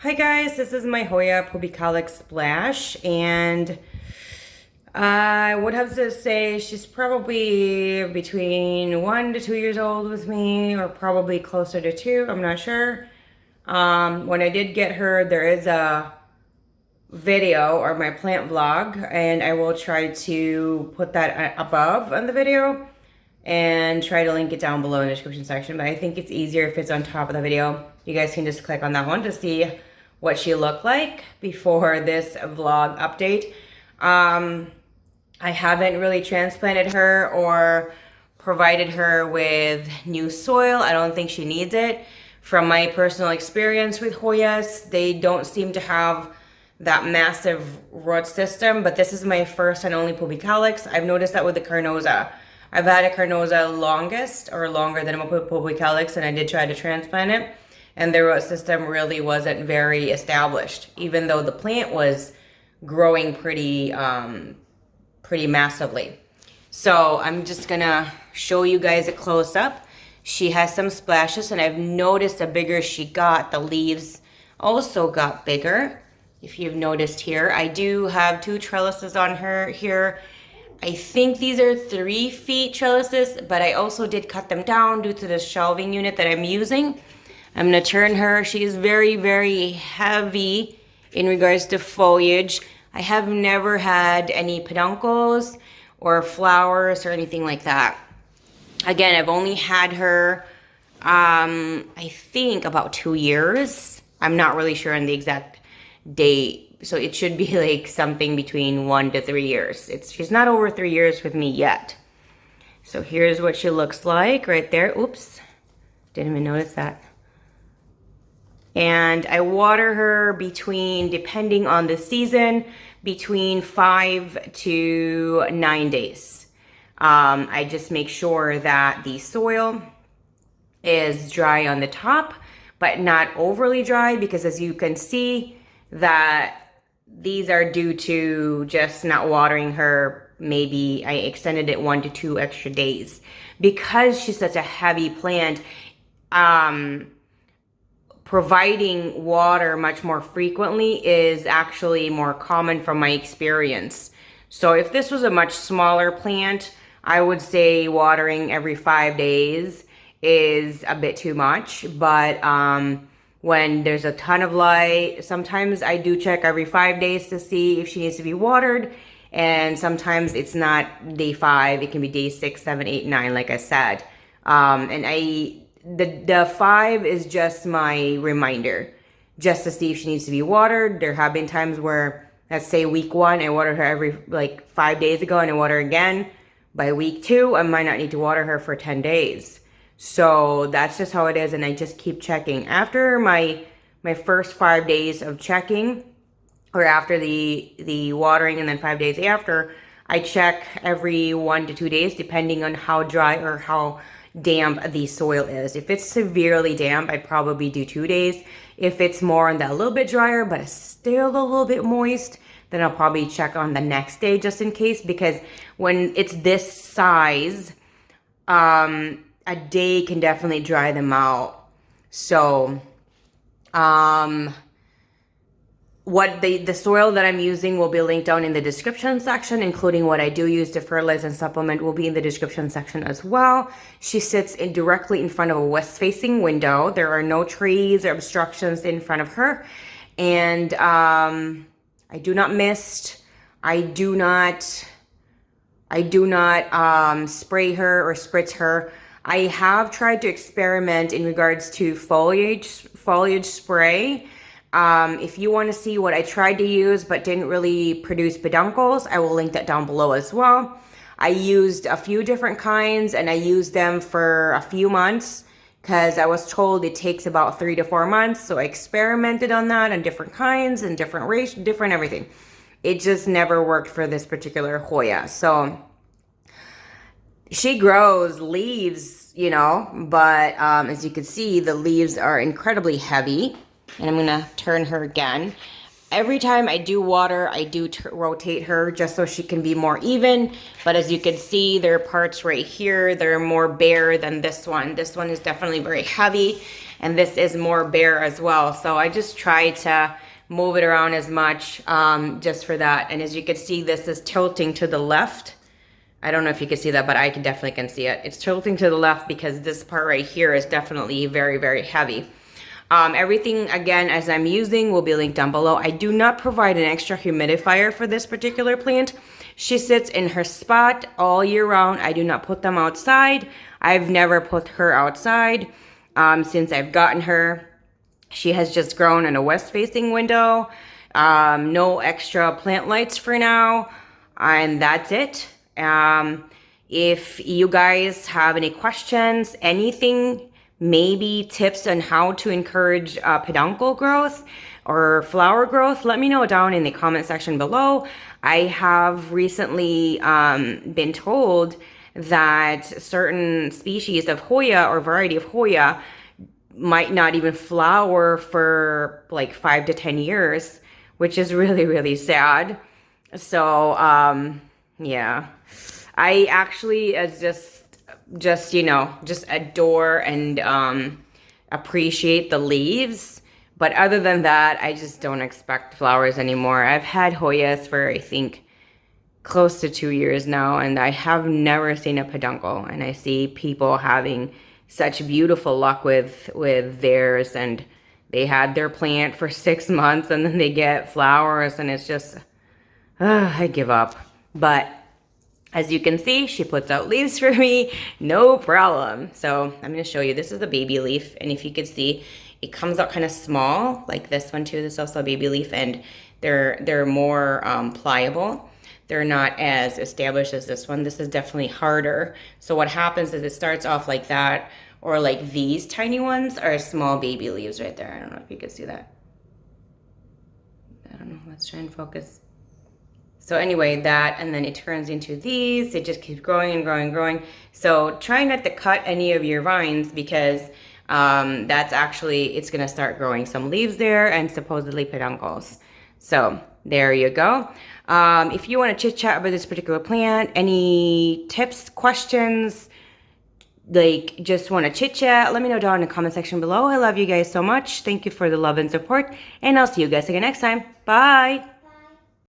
Hi guys, this is my Hoya Pubicalyx splash, and I would have to say she's probably between 1 to 2 years old with me, or probably closer to 2, I'm not sure. When I did get her, there is a video or my plant vlog, and I will try to put that above on the video and try to link it down below in the description section, but I think it's easier if it's on top of the video. You guys can just click on that one to see what she looked like before this vlog update. I haven't really transplanted her or provided her with new soil. I don't think she needs it. From my personal experience with Hoyas, they don't seem to have that massive root system, but this is my first and only Pubicalyx. I've noticed that with the Carnosa. I've had a Carnosa longer than a Pubicalyx, and I did try to transplant it, and the root system really wasn't very established, even though the plant was growing pretty massively. So I'm just gonna show you guys a close-up. She has some splashes, and I've noticed the bigger she got, the leaves also got bigger. If you've noticed here, I do have 2 trellises on her here. I think these are 3 feet trellises, but I also did cut them down due to the shelving unit that I'm using. I'm gonna turn her. She is very, very heavy in regards to foliage. I have never had any peduncles or flowers or anything like that. Again, I've only had her, I think about 2 years. I'm not really sure on the exact date. So it should be like something between 1 to 3 years. She's not over 3 years with me yet. So here's what she looks like right there. Oops, didn't even notice that. And I water her between, depending on the season, between 5 to 9 days. I just make sure that the soil is dry on the top, but not overly dry, because as you can see, that these are due to just not watering her. Maybe I extended it 1 to 2 extra days. Because she's such a heavy plant, providing water much more frequently is actually more common from my experience. So if this was a much smaller plant, I would say watering every 5 days is a bit too much. But when there's a ton of light, sometimes I do check every 5 days to see if she needs to be watered. And sometimes it's not day 5, it can be day 6, 7, 8, 9, like I said. And the 5 is just my reminder, just to see if she needs to be watered. There have been times where, let's say week 1, I watered her every 5 days ago, and I water again. By week 2, I might not need to water her for 10 days. So that's just how it is, and I just keep checking. After my first 5 days of checking, or after the watering, and then 5 days after, I check every 1 to 2 days, depending on how dry or how damp the soil is. If it's severely damp, I'd probably do 2 days. If it's more on that, a little bit drier, but it's still a little bit moist, then I'll probably check on the next day just in case, because when it's this size, a day can definitely dry them out. So, what the soil that I'm using will be linked down in the description section, including what I do use to fertilize and supplement will be in the description section as well. She sits directly in front of a west-facing window. There are no trees or obstructions in front of her. And I do not mist. I do not spray her or spritz her. I have tried to experiment in regards to foliage spray. If you want to see what I tried to use but didn't really produce peduncles, I will link that down below as well. I used a few different kinds, and I used them for a few months because I was told it takes about 3 to 4 months. So I experimented on that, on different kinds and different race, different everything. It just never worked for this particular Hoya. So she grows leaves, but as you can see, the leaves are incredibly heavy. And I'm gonna turn her again. Every time I do water, I do rotate her just so she can be more even. But as you can see, there are parts right here that are more bare than this one. This one is definitely very heavy. and this is more bare as well. So I just try to move it around as much just for that. And as you can see, this is tilting to the left. I don't know if you can see that, but I definitely can see it. It's tilting to the left because this part right here is definitely very, very heavy. Everything, again, as I'm using will be linked down below. I do not provide an extra humidifier for this particular plant. She sits in her spot all year round. I do not put them outside. I've never put her outside since I've gotten her. She has just grown in a west-facing window. No extra plant lights for now, and that's it. If you guys have any questions, anything, maybe tips on how to encourage peduncle growth or flower growth, let me know down in the comment section below. I have recently been told that certain species of Hoya or variety of Hoya might not even flower for like 5 to 10 years, which is really, really sad. So, yeah, I actually just you know, just adore and appreciate the leaves. But other than that, I just don't expect flowers anymore. I've had Hoyas for, I think, close to 2 years now, and I have never seen a peduncle. And I see people having such beautiful luck with theirs, and they had their plant for 6 months and then they get flowers, and it's just, I give up. But as you can see, she puts out leaves for me, no problem. So I'm gonna show you, this is a baby leaf, and if you could see, it comes out kind of small, like this one too. This is also a baby leaf, and they're more pliable. They're not as established as this one. This is definitely harder. So what happens is it starts off like that, or like these tiny ones are small baby leaves right there. I don't know if you can see that. I don't know, let's try and focus. So anyway, that, and then it turns into these. It just keeps growing and growing and growing. So try not to cut any of your vines, because that's actually, it's gonna start growing some leaves there and supposedly peduncles. So there you go. If you want to chit chat about this particular plant, any tips, questions, like just want to chit chat, let me know down in the comment section below. I love you guys so much. Thank you for the love and support, and I'll see you guys again next time. Bye.